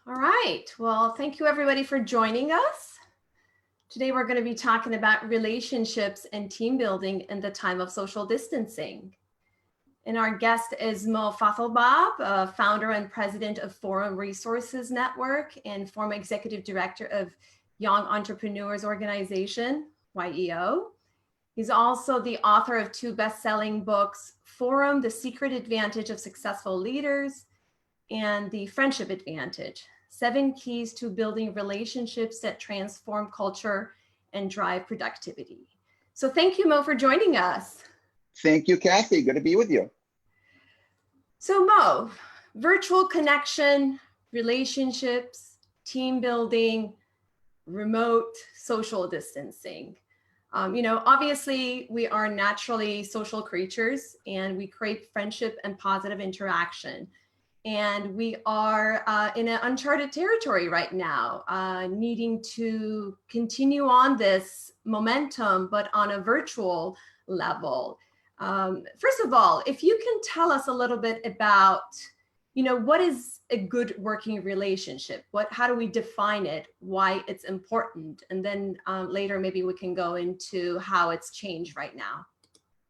All right. Well, thank you everybody for joining us. Today we're going to be talking about relationships and team building in the time of social distancing. And our guest is Mo Fathelbab, founder and president of Forum Resources Network and former executive director of Young Entrepreneurs Organization, YEO. He's also the author of two best-selling books, Forum, The Secret Advantage of Successful Leaders, and The Friendship Advantage, 7 Keys to Building Relationships that Transform Culture and Drive Productivity. So thank you, Mo, for joining us. Thank you, Kathy. Good to be with you. So Mo, virtual connection, relationships, team building, remote social distancing. Obviously we are naturally social creatures and we crave friendship and positive interaction. And we are in an uncharted territory right now, needing to continue on this momentum, but on a virtual level. First of all, if you can tell us a little bit about, what is a good working relationship? How do we define it? Why it's important? And then later, maybe we can go into how it's changed right now.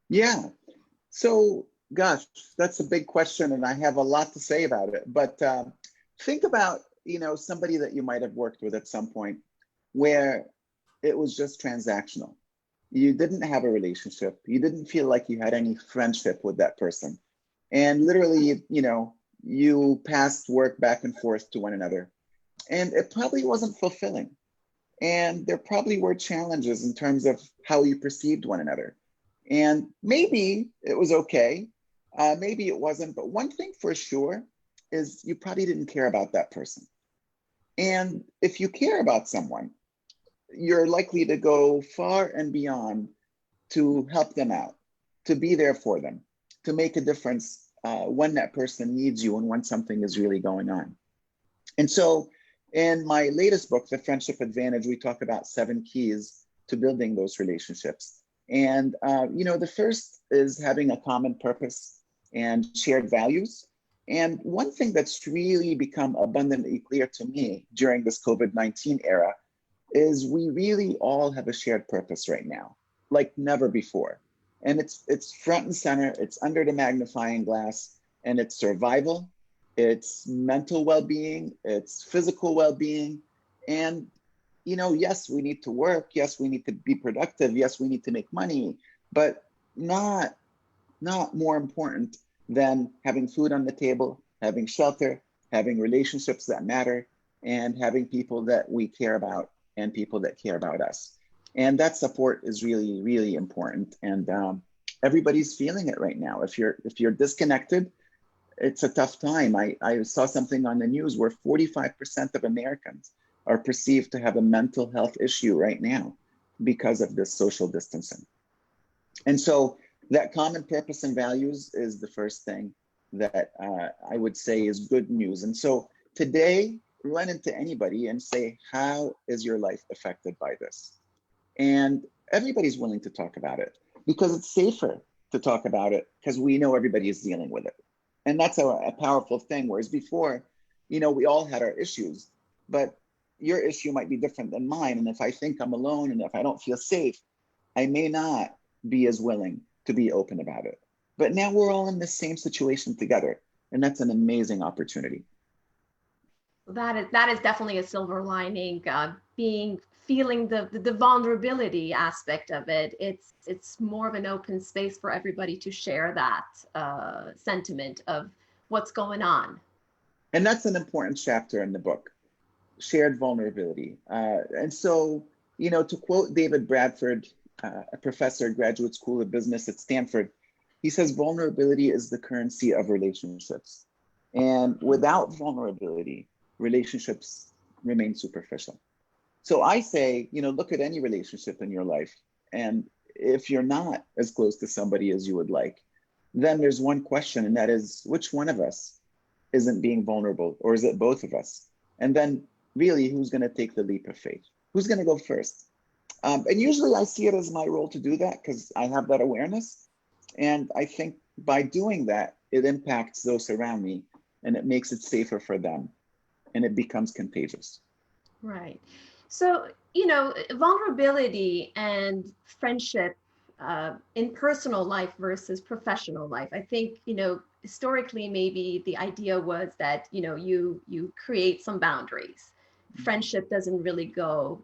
Yeah. So, gosh, that's a big question, and I have a lot to say about it. But think about, somebody that you might have worked with at some point where it was just transactional. You didn't have a relationship. You didn't feel like you had any friendship with that person. And literally, you passed work back and forth to one another. And it probably wasn't fulfilling. And there probably were challenges in terms of how you perceived one another. And maybe it was okay. Maybe it wasn't. But one thing for sure is you probably didn't care about that person. And if you care about someone, you're likely to go far and beyond to help them out, to be there for them, to make a difference when that person needs you and when something is really going on. And so in my latest book, The Friendship Advantage, we talk about 7 keys to building those relationships. And, the first is having a common purpose and shared values. And one thing that's really become abundantly clear to me during this COVID-19 era is we really all have a shared purpose right now, like never before. And it's front and center, it's under the magnifying glass, and it's survival, it's mental well-being, it's physical well-being. And, yes, we need to work, yes, we need to be productive, yes, we need to make money, but not more important than having food on the table, having shelter, having relationships that matter, and having people that we care about and people that care about us. And that support is really, really important. And everybody's feeling it right now. If you're disconnected, it's a tough time. I saw something on the news where 45% of Americans are perceived to have a mental health issue right now because of this social distancing. And so that common purpose and values is the first thing that I would say is good news. And so today, run into anybody and say, how is your life affected by this? And everybody's willing to talk about it because it's safer to talk about it because we know everybody is dealing with it. And that's a powerful thing. Whereas before, we all had our issues, but your issue might be different than mine. And if I think I'm alone and if I don't feel safe, I may not be as willing to be open about it. But now we're all in the same situation together. And that's an amazing opportunity. That is definitely a silver lining, feeling the vulnerability aspect of it. It's more of an open space for everybody to share that sentiment of what's going on. And that's an important chapter in the book, shared vulnerability. And so, to quote David Bradford, a professor at Graduate School of Business at Stanford, he says, vulnerability is the currency of relationships. And without vulnerability, relationships remain superficial. So I say, look at any relationship in your life. And if you're not as close to somebody as you would like, then there's one question, and that is, which one of us isn't being vulnerable, or is it both of us? And then really, who's going to take the leap of faith? Who's going to go first? And usually I see it as my role to do that because I have that awareness. And I think by doing that, it impacts those around me and it makes it safer for them. and it becomes contagious. Right. So, vulnerability and friendship in personal life versus professional life. I think, historically, maybe the idea was that, you create some boundaries. Friendship doesn't really go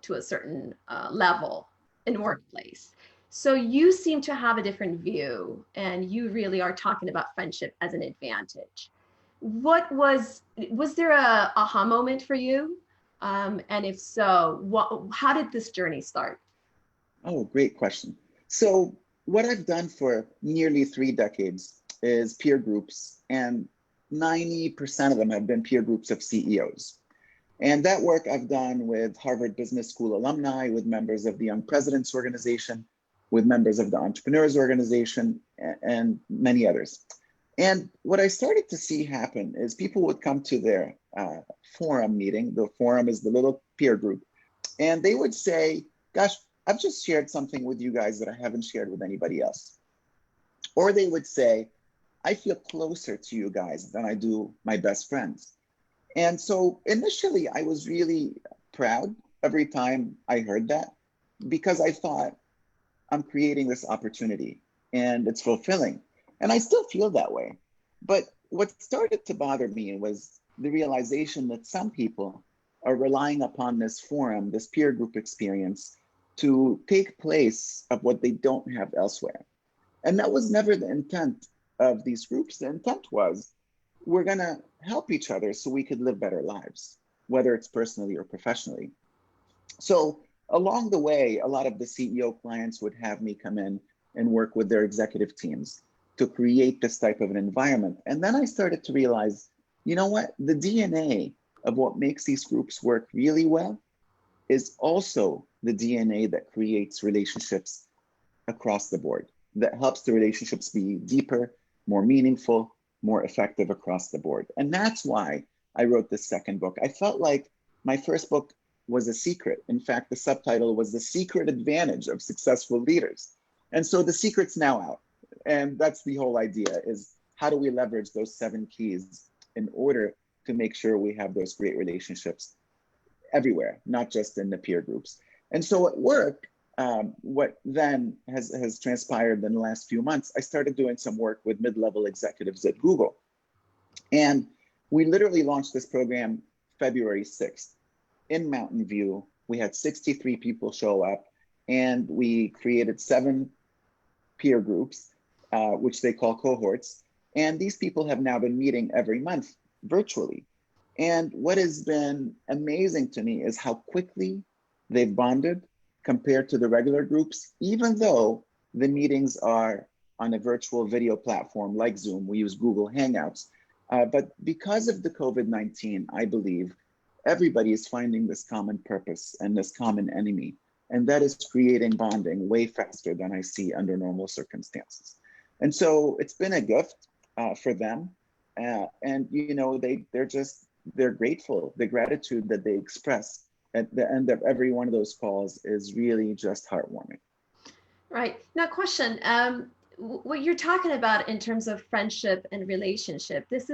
to a certain level in workplace. So you seem to have a different view, and you really are talking about friendship as an advantage. Was there a aha moment for you? And if so, how did this journey start? Oh, great question. So what I've done for nearly 3 decades is peer groups, and 90% of them have been peer groups of CEOs. And that work I've done with Harvard Business School alumni, with members of the Young Presidents Organization, with members of the Entrepreneurs Organization, and many others. And what I started to see happen is people would come to their forum meeting. The forum is the little peer group. And they would say, gosh, I've just shared something with you guys that I haven't shared with anybody else. Or they would say, I feel closer to you guys than I do my best friends. And so initially, I was really proud every time I heard that, because I thought, I'm creating this opportunity and it's fulfilling. And I still feel that way. But what started to bother me was the realization that some people are relying upon this forum, this peer group experience, to take place of what they don't have elsewhere. And that was never the intent of these groups. The intent was, we're going to help each other so we could live better lives, whether it's personally or professionally. So along the way, a lot of the CEO clients would have me come in and work with their executive teams to create this type of an environment. And then I started to realize, you know what? The DNA of what makes these groups work really well is also the DNA that creates relationships across the board, that helps the relationships be deeper, more meaningful, more effective across the board. And that's why I wrote this second book. I felt like my first book was a secret. In fact, the subtitle was The Secret Advantage of Successful Leaders. And so the secret's now out. And that's the whole idea, is how do we leverage those 7 keys in order to make sure we have those great relationships everywhere, not just in the peer groups. And so at work, what then has transpired in the last few months, I started doing some work with mid-level executives at Google. And we literally launched this program February 6th in Mountain View. We had 63 people show up, and we created 7 peer groups, which they call cohorts. And these people have now been meeting every month virtually. And what has been amazing to me is how quickly they've bonded compared to the regular groups, even though the meetings are on a virtual video platform like Zoom. We use Google Hangouts. But because of the COVID-19, I believe everybody is finding this common purpose and this common enemy. And that is creating bonding way faster than I see under normal circumstances. And so it's been a gift for them. And, you know, they're grateful. The gratitude that they express at the end of every one of those calls is really just heartwarming. Right. Now, question, what you're talking about in terms of friendship and relationship, this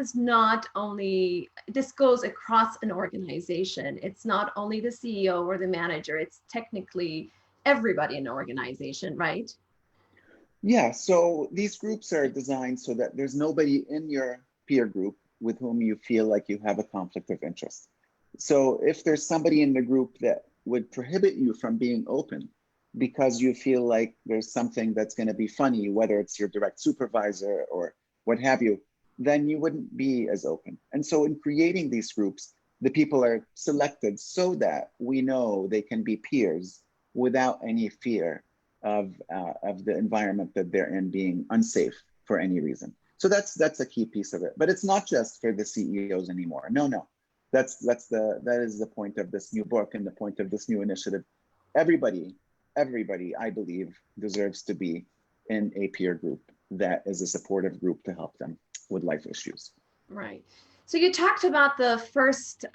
goes across an organization. It's not only the CEO or the manager, it's technically everybody in the organization, right? Yeah, so these groups are designed so that there's nobody in your peer group with whom you feel like you have a conflict of interest. So if there's somebody in the group that would prohibit you from being open because you feel like there's something that's going to be funny, whether it's your direct supervisor or what have you, then you wouldn't be as open. And so in creating these groups, the people are selected so that we know they can be peers without any fear of the environment that they're in being unsafe for any reason. So that's a key piece of it. But it's not just for the CEOs anymore. No. That is the point of this new book and the point of this new initiative. Everybody, I believe, deserves to be in a peer group that is a supportive group to help them with life issues. Right. So you talked about the first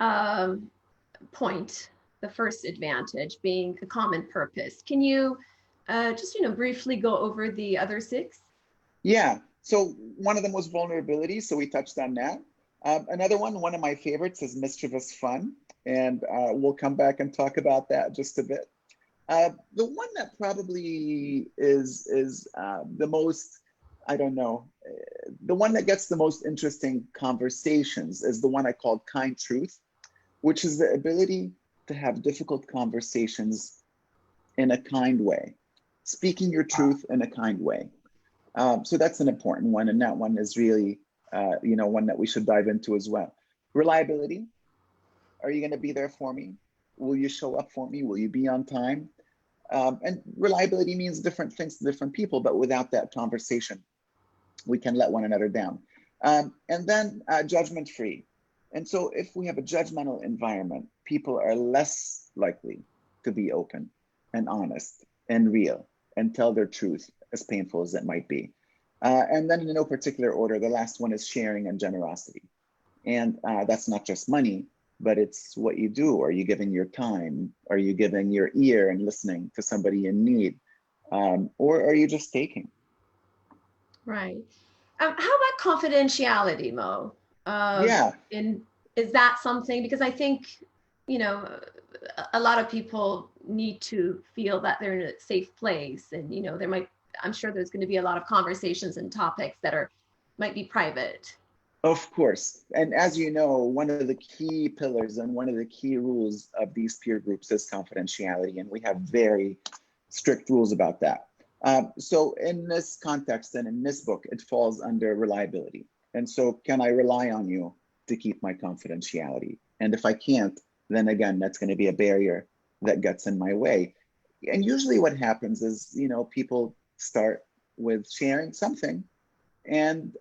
point, the first advantage being a common purpose. Can you just briefly go over the other 6? Yeah. So one of them was vulnerability. So we touched on that. Another one of my favorites is mischievous fun, and we'll come back and talk about that just a bit. The one that probably is the most, I don't know, the one that gets the most interesting conversations is the one I called kind truth, which is the ability to have difficult conversations in a kind way, speaking your truth in a kind way. So that's an important one, and that one is really, one that we should dive into as well. Reliability. Are you going to be there for me? Will you show up for me? Will you be on time? And reliability means different things to different people, but without that conversation, we can let one another down. And then judgment free. And so if we have a judgmental environment, people are less likely to be open and honest and real and tell their truth, as painful as it might be. And then in no particular order, the last one is sharing and generosity. And that's not just money, but it's what you do. Are you giving your time? Are you giving your ear and listening to somebody in need? Or are you just taking? Right. How about confidentiality, Mo? Yeah. Is that something? Because I think, a lot of people need to feel that they're in a safe place, and I'm sure there's going to be a lot of conversations and topics that might be private. Of course. And as you know, one of the key pillars and one of the key rules of these peer groups is confidentiality, and we have very strict rules about that. So in this context and in this book, it falls under reliability. And so can I rely on you to keep my confidentiality? And if I can't, then again, that's going to be a barrier that gets in my way. And usually what happens is, people start with sharing something, and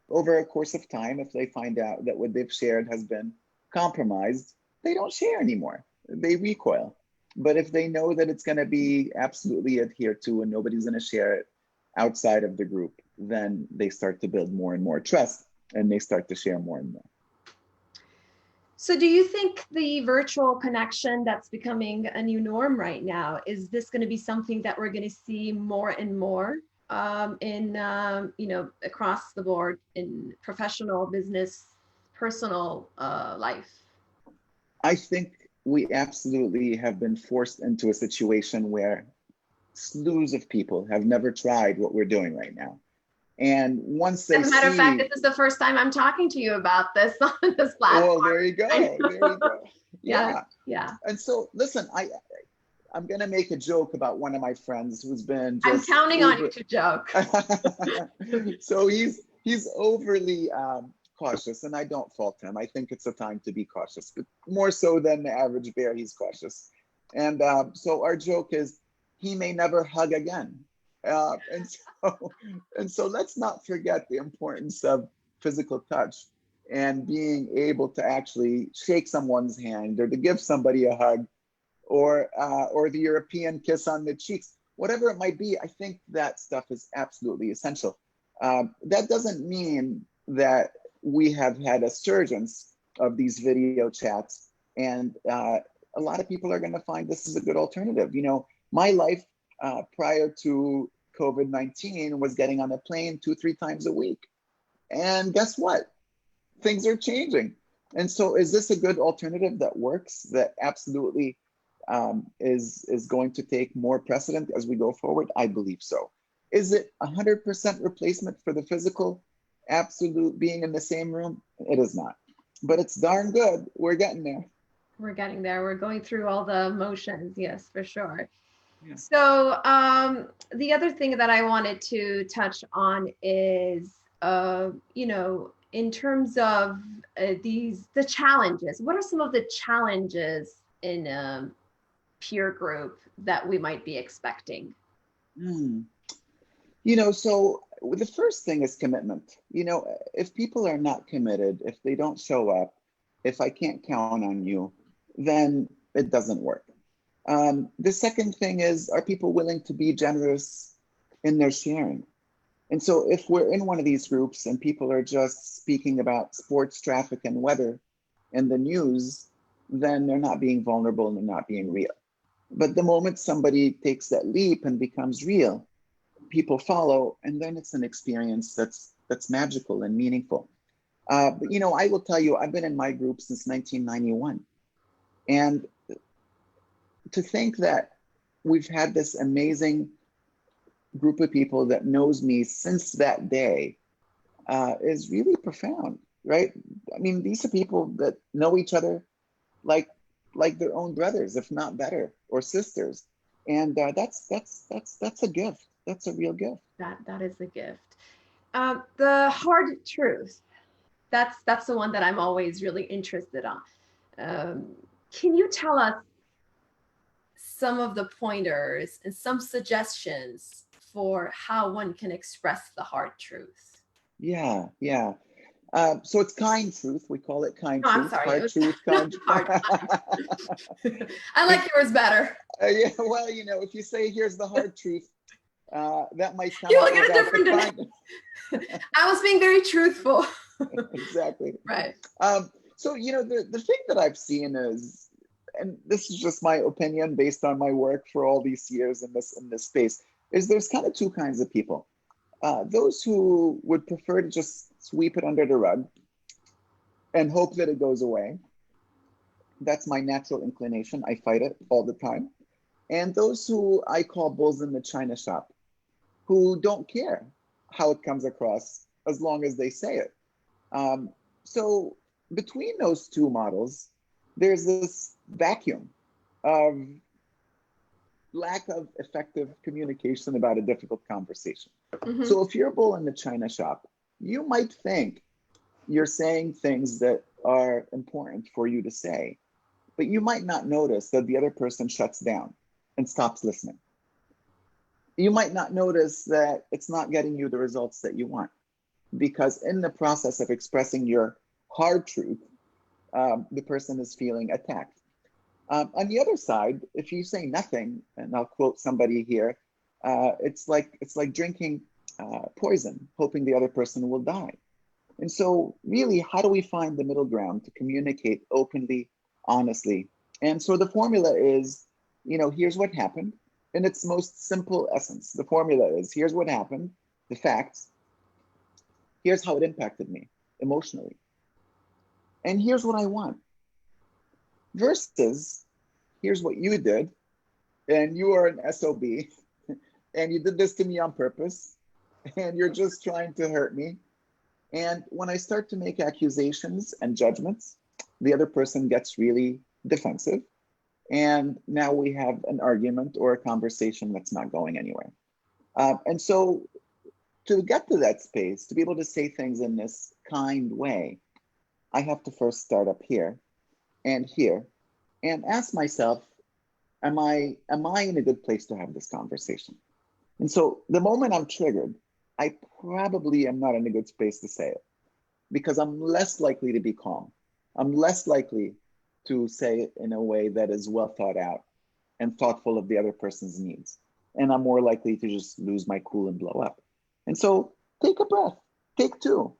over a course of time, if they find out that what they've shared has been compromised, they don't share anymore. They recoil. But if they know that it's going to be absolutely adhered to and nobody's going to share it outside of the group, then they start to build more and more trust, and they start to share more and more. So do you think the virtual connection that's becoming a new norm right now, is this going to be something that we're going to see more and more across the board in professional, business, personal life? I think we absolutely have been forced into a situation where slews of people have never tried what we're doing right now. And once they As a matter of fact, this is the first time I'm talking to you about this on this platform. Oh, there you go. There you go. Yeah. And so, listen, I'm going to make a joke about one of my friends who's been just... I'm counting on you to joke. So he's overly cautious, and I don't fault him. I think it's a time to be cautious, but more so than the average bear, he's cautious. And so our joke is, he may never hug again. And so let's not forget the importance of physical touch and being able to actually shake someone's hand, or to give somebody a hug, or the European kiss on the cheeks, whatever it might be. I think that stuff is absolutely essential. That doesn't mean that we have had a surge of these video chats, and a lot of people are going to find this is a good alternative. My life prior to COVID-19 was getting on a plane 2-3 times a week. And guess what? Things are changing. And so is this a good alternative that works, that absolutely is going to take more precedent as we go forward? I believe so. Is it 100% replacement for the physical absolute being in the same room? It is not. But it's darn good. We're getting there. We're getting there. We're going through all the motions. Yes, for sure. Yeah. So the other thing that I wanted to touch on is, in terms of the challenges. What are some of the challenges in a peer group that we might be expecting? So the first thing is commitment. If people are not committed, if they don't show up, if I can't count on you, then it doesn't work. The second thing is, are people willing to be generous in their sharing? And so if we're in one of these groups and people are just speaking about sports, traffic, and weather in the news, then they're not being vulnerable and they're not being real. But the moment somebody takes that leap and becomes real, people follow, and then it's an experience that's magical and meaningful. But I will tell you, I've been in my group since 1991. And to think that we've had this amazing group of people that knows me since that day is really profound, right? I mean, these are people that know each other like their own brothers, if not better, or sisters, and that's a gift. That's a real gift. That is a gift. The hard truth. That's the one that I'm always really interested on. Um, can you tell us some of the pointers and some suggestions for how one can express the hard truth? Yeah, yeah. So it's kind truth. We call it kind No, I'm truth. sorry. It Hard was truth, not kind. hard. I like yours better. Yeah, well, if you say here's the hard truth, that might come You will out get a without the different. kind. I was being very truthful. Exactly. Right. So the thing that I've seen is, and this is just my opinion based on my work for all these years in this space, is there's kind of two kinds of people. Those who would prefer to just sweep it under the rug and hope that it goes away. That's my natural inclination. I fight it all the time. And those who I call bulls in the china shop, who don't care how it comes across as long as they say it. So between those two models, there's this vacuum of lack of effective communication about a difficult conversation. Mm-hmm. So if you're a bull in the china shop, you might think you're saying things that are important for you to say, but you might not notice that the other person shuts down and stops listening. You might not notice that it's not getting you the results that you want, because in the process of expressing your hard truth, the person is feeling attacked. On the other side, if you say nothing, and I'll quote somebody here, it's like drinking poison, hoping the other person will die. And so, really, how do we find the middle ground to communicate openly, honestly? And so the formula is, here's what happened in its most simple essence. The formula is, here's what happened, the facts. Here's how it impacted me emotionally. And here's what I want. Versus, here's what you did, and you are an SOB, and you did this to me on purpose, and you're just trying to hurt me. And when I start to make accusations and judgments, the other person gets really defensive. And now we have an argument or a conversation that's not going anywhere. And so to get to that space, to be able to say things in this kind way, I have to first start up here and here and ask myself, am I in a good place to have this conversation? And so the moment I'm triggered, I probably am not in a good space to say it, because I'm less likely to be calm. I'm less likely to say it in a way that is well thought out and thoughtful of the other person's needs. And I'm more likely to just lose my cool and blow up. And so take a breath, take two,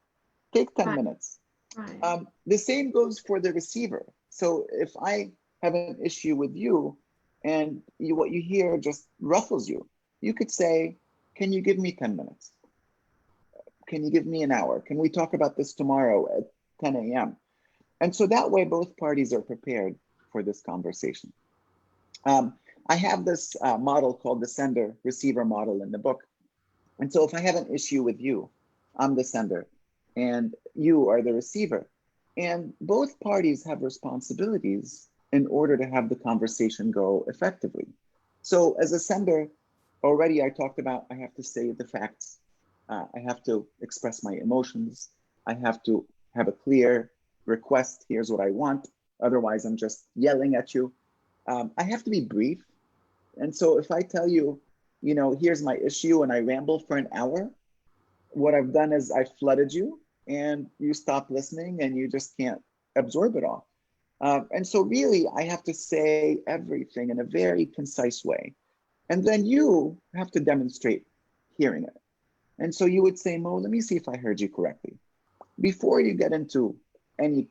take 10 minutes. Right. The same goes for the receiver. So if I have an issue with you and what you hear just ruffles you, you could say, can you give me 10 minutes? Can you give me an hour? Can we talk about this tomorrow at 10 a.m.? And so that way, both parties are prepared for this conversation. I have this model called the sender-receiver model in the book. And so if I have an issue with you, I'm the sender, and you are the receiver. And both parties have responsibilities in order to have the conversation go effectively. So as a sender, already I talked about, I have to say the facts. I have to express my emotions. I have to have a clear request. Here's what I want. Otherwise, I'm just yelling at you. I have to be brief. And so if I tell you, here's my issue and I ramble for an hour, what I've done is I flooded you and you stop listening and you just can't absorb it all. And so really, I have to say everything in a very concise way. And then you have to demonstrate hearing it. And so you would say, Mo, let me see if I heard you correctly. Before you get into any,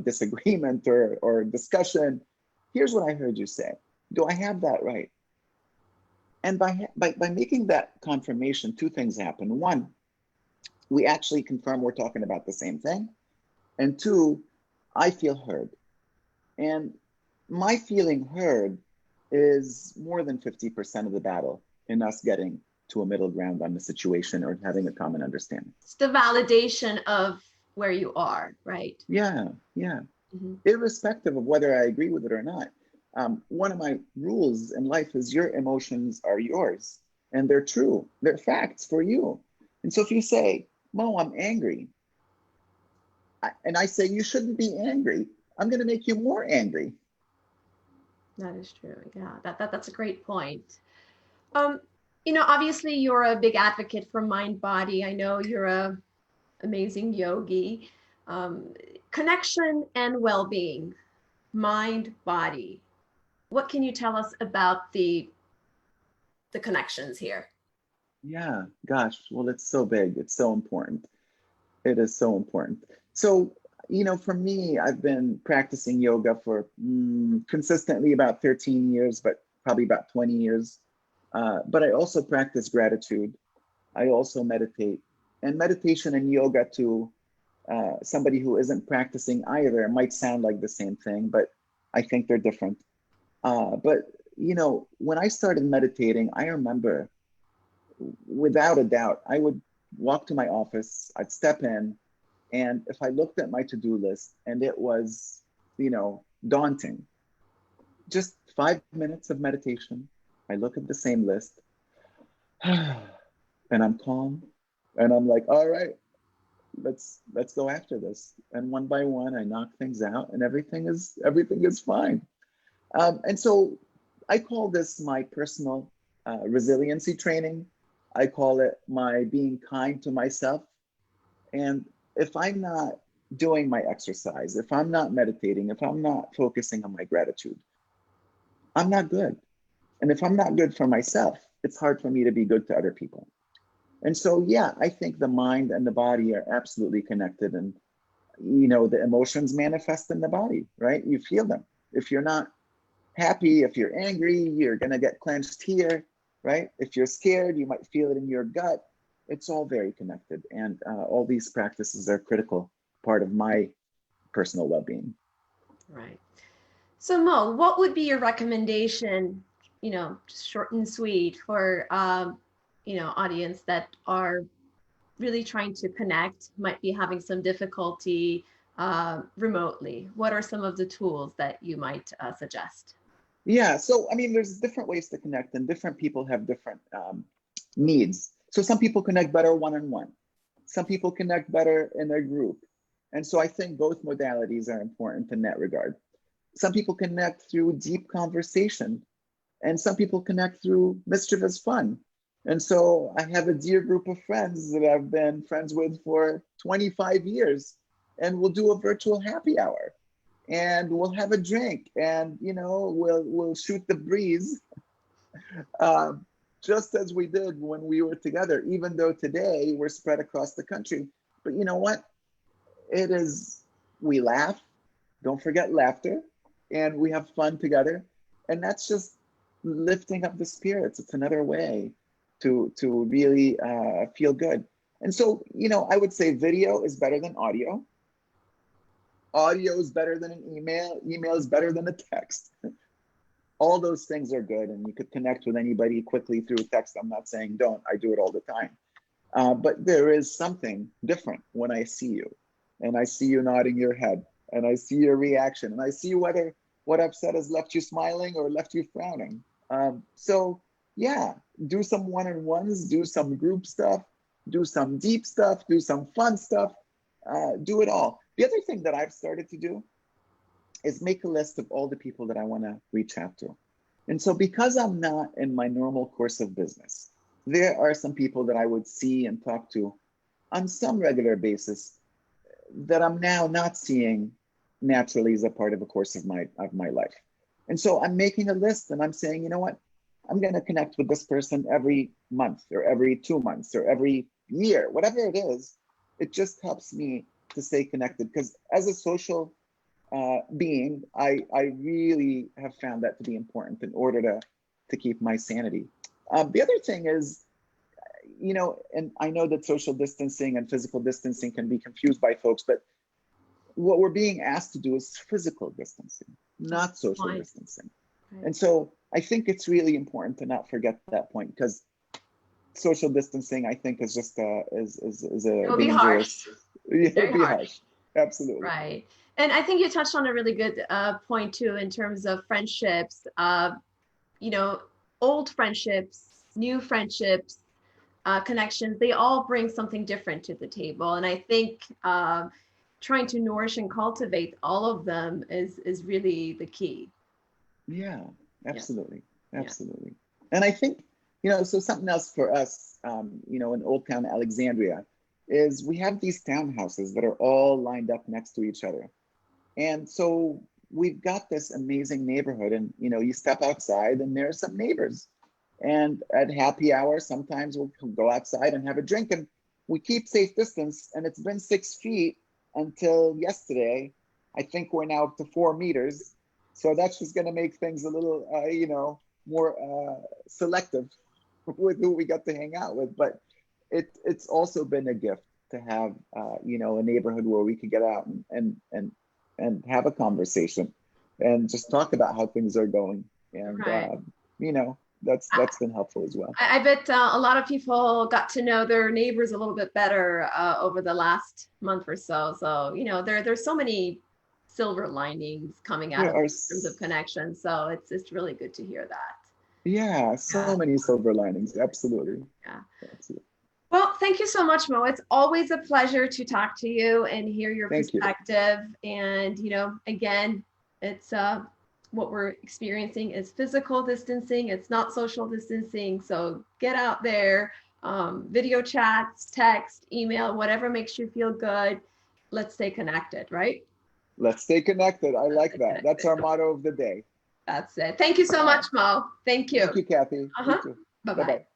disagreement or discussion, here's what I heard you say. Do I have that right? And by making that confirmation, two things happen. One, we actually confirm we're talking about the same thing. And two, I feel heard. And my feeling heard is more than 50% of the battle in us getting to a middle ground on the situation or having a common understanding. It's the validation of where you are, right? Yeah, yeah. Mm-hmm. Irrespective of whether I agree with it or not. One of my rules in life is your emotions are yours and they're true. They're facts for you. And so if you say, Mo, I'm angry, and I say you shouldn't be angry, I'm going to make you more angry. That is true. Yeah, that's a great point. Um, Obviously you're a big advocate for mind body. I know you're a amazing yogi. Um, Connection and well-being, mind body. What can you tell us about the connections here? Yeah, gosh, well, it's so big. It's so important. It is so important. So, for me, I've been practicing yoga for consistently about 13 years, but probably about 20 years. But I also practice gratitude. I also meditate. And meditation and yoga to somebody who isn't practicing either might sound like the same thing, but I think they're different. But, when I started meditating, I remember without a doubt, I would walk to my office, I'd step in, and if I looked at my to-do list and it was, daunting, just 5 minutes of meditation, I look at the same list and I'm calm and I'm like, all right, let's go after this. And one by one, I knock things out and everything is fine. And so I call this my personal resiliency training. I call it my being kind to myself. And if I'm not doing my exercise, if I'm not meditating, if I'm not focusing on my gratitude, I'm not good. And if I'm not good for myself, it's hard for me to be good to other people. And so, yeah, I think the mind and the body are absolutely connected. And, the emotions manifest in the body, right? You feel them. If you're not happy, if you're angry, you're going to get clenched here, right? If you're scared, you might feel it in your gut. It's all very connected. And all these practices are critical part of my personal well-being. Right. So Mo, what would be your recommendation, just short and sweet for, audience that are really trying to connect, might be having some difficulty remotely? What are some of the tools that you might suggest? Yeah, so I mean, there's different ways to connect, and different people have different needs. So some people connect better one-on-one. Some people connect better in a group. And so I think both modalities are important in that regard. Some people connect through deep conversation, and some people connect through mischievous fun. And so I have a dear group of friends that I've been friends with for 25 years, and we'll do a virtual happy hour and we'll have a drink and we'll shoot the breeze uh, just as we did when we were together, even though today we're spread across the country. But you know what? It is, we laugh, don't forget laughter, and we have fun together. And that's just lifting up the spirits. It's another way to really feel good. And so, I would say video is better than audio. Audio is better than an email. Email is better than a text. All those things are good, and you could connect with anybody quickly through text. I'm not saying don't. I do it all the time. But there is something different when I see you, and I see you nodding your head, and I see your reaction, and I see whether what I've said has left you smiling or left you frowning. So yeah, do some one-on-ones, do some group stuff, do some deep stuff, do some fun stuff, do it all. The other thing that I've started to do is make a list of all the people that I want to reach out to. And so because I'm not in my normal course of business, there are some people that I would see and talk to on some regular basis that I'm now not seeing naturally as a part of a course of my life. And so I'm making a list and I'm saying, you know what? I'm going to connect with this person every month or every 2 months or every year, whatever it is. It just helps me to stay connected, because as a social being, I really have found that to be important in order to keep my sanity. The other thing is, and I know that social distancing and physical distancing can be confused by folks, but what we're being asked to do is physical distancing, not social Fine. distancing. Right. And so I think it's really important to not forget that point, because social distancing, I think, is just is a It'll be dangerous. harsh. Yeah, it'll Very be harsh. harsh. Absolutely. Right. And I think you touched on a really good point too, in terms of friendships. You know, old friendships, new friendships, connections, they all bring something different to the table. And I think trying to nourish and cultivate all of them is really the key. Yeah, Yeah. absolutely. Yeah. Absolutely. And I think, you know, so something else for us, you know, in Old Town Alexandria, is we have these townhouses that are all lined up next to each other. And so we've got this amazing neighborhood, and you know, you step outside and there are some neighbors. And at happy hour, sometimes we'll go outside and have a drink, and we keep safe distance. And it's been 6 feet until yesterday. I think we're now up to 4 meters. So that's just going to make things a little, you know, more selective with who we got to hang out with. But it's also been a gift to have, you know, a neighborhood where we could get out and have a conversation and just talk about how things are going. And Right. you know, that's been helpful as well. I bet a lot of people got to know their neighbors a little bit better over the last month or so. So, you know, there's so many silver linings coming out There of are this in terms of connection. So it's really good to hear that. yeah, so Yeah. many silver linings. Absolutely. Yeah. Absolutely. Well, thank you so much, Mo. It's always a pleasure to talk to you and hear your Thank you. perspective. And, you know, again, it's what we're experiencing is physical distancing. It's not social distancing. So get out there, video chats, text, email, whatever makes you feel good. Let's stay connected, right? Let's stay connected. I like Stay that. That's connected. our motto of the day. That's it. Thank you so much, Mo. Thank you. Thank you, Kathy. You Uh-huh. too. Bye-bye. Bye-bye.